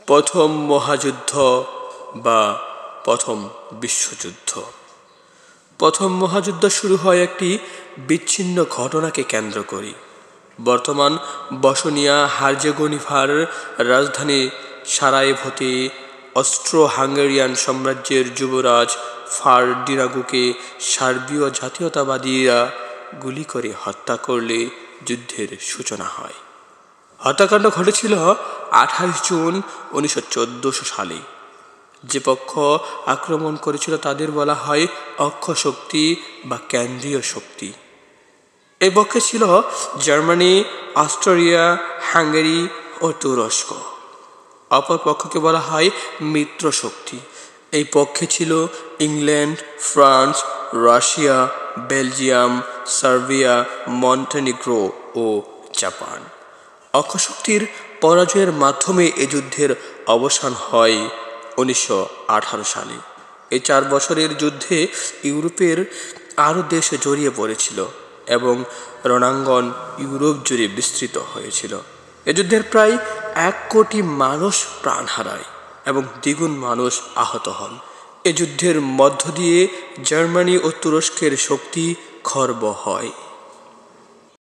প্রথম মহাযুদ্ধ বা প্রথম বিশ্বযুদ্ধ। প্রথম মহাযুদ্ধ শুরু হয় একটি বিচ্ছিন্ন ঘটনাকে কেন্দ্র করে। বর্তমান বসনিয়া হার্জেগোভিনার রাজধানী সারায়েভোতে অস্ট্রো হাঙ্গেরিয়ান সাম্রাজ্যের যুবরাজ ফার্ডিনান্দকে সার্বীয় জাতীয়তাবাদীরা গুলি করে হত্যা করলে যুদ্ধের সূচনা হয়। হত্যাকাণ্ড ঘটেছিল 28 জুন 1914 সালে। যে পক্ষ আক্রমণ করেছিল তাদের বলা হয় অক্ষ শক্তি বা কেন্দ্রীয় শক্তি। এই পক্ষে ছিল জার্মানি, অস্ট্রিয়া, হাঙ্গেরি ও তুরস্ক। অপর পক্ষকে বলা হয় মিত্র শক্তি। এই পক্ষে ছিল England, France, Russia, Belgium, Serbia, Montenegro ও জাপান। অক্ষশক্তির পরাজয়ের মাধ্যমে এ যুদ্ধের অবসান হয় 1918 সালে। এই 4 বছরের যুদ্ধে ইউরোপের আরও দেশ জড়িয়ে পড়েছিল এবং রণাঙ্গন ইউরোপ জুড়ে বিস্তৃত হয়েছিল। এ যুদ্ধের প্রায় 1 কোটি মানুষ প্রাণ হারায় এবং দ্বিগুণ মানুষ আহত হন। এ যুদ্ধের মধ্য দিয়ে জার্মানি ও তুরস্কের শক্তি খর্ব হয়।